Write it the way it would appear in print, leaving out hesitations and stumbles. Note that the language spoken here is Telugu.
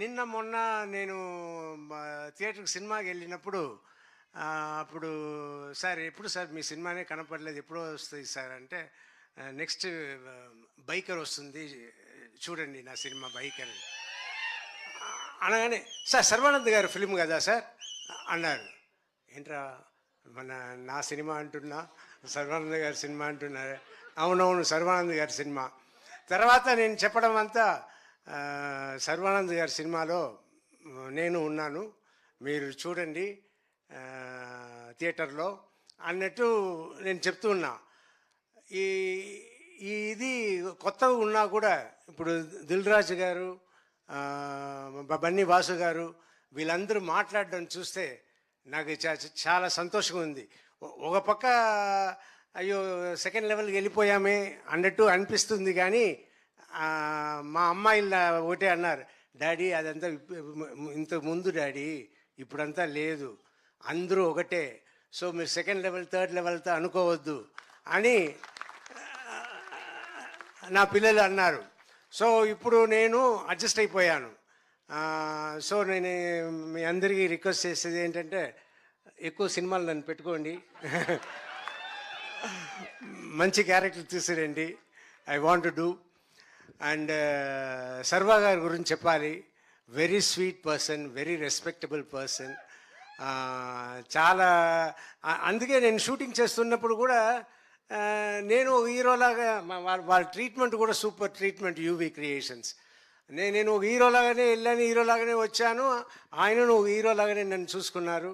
నిన్న మొన్న నేను థియేటర్కి సినిమాకి వెళ్ళినప్పుడు అప్పుడు సార్ ఎప్పుడు సార్ మీ సినిమానే కనపడలేదు ఎప్పుడో వస్తుంది సార్ అంటే నెక్స్ట్ బైకర్ వస్తుంది చూడండి నా సినిమా బైకర్ అనగానే సార్ సర్వానంద్ గారు ఫిలిం కదా సార్ అన్నారు. ఏంట్రా మన నా సినిమా అంటున్నా సర్వానంద్ గారి సినిమా అంటున్నారు. అవునవును సర్వానంద్ గారి సినిమా. తర్వాత నేను చెప్పడం అంతా సర్వానంద్ గారి సినిమాలో నేను ఉన్నాను మీరు చూడండి థియేటర్లో అన్నట్టు నేను చెప్తూ ఉన్నా. ఈ ఇది కొత్తగా ఉన్నా కూడా ఇప్పుడు దిల్ రాజు గారు బన్నీ వాసు గారు వీళ్ళందరూ మాట్లాడడం చూస్తే నాకు చాలా సంతోషంగా ఉంది. ఒక పక్క అయ్యో సెకండ్ లెవెల్కి వెళ్ళిపోయామే అన్నట్టు అనిపిస్తుంది. కానీ మా అమ్మాయిల ఒకటే అన్నారు, డాడీ అదంతా ఇంతకు ముందు డాడీ ఇప్పుడంతా లేదు, అందరూ ఒకటే, సో మీరు సెకండ్ లెవెల్ థర్డ్ లెవెల్తో అనుకోవద్దు అని నా పిల్లలు అన్నారు. సో ఇప్పుడు నేను అడ్జస్ట్ అయిపోయాను. సో నేను మీ అందరికీ రిక్వెస్ట్ చేసేది ఏంటంటే ఎక్కువ సినిమాలు నన్ను పెట్టుకోండి, మంచి క్యారెక్టర్ తీసిరండి, I want to do. And Sharwa గారి గురించి చెప్పాలి, very sweet person, very respectable person. చాలా అందుకే నేను షూటింగ్ చేస్తున్నప్పుడు కూడా నేను హీరోలాగా వాళ్ళ ట్రీట్మెంట్ కూడా సూపర్ ట్రీట్మెంట్ యూవీ క్రియేషన్స్. నేను ఒక హీరోలాగానే వెళ్ళాను, హీరోలాగానే వచ్చాను, ఆయనను ఒక హీరోలాగానే నన్ను చూసుకున్నారు.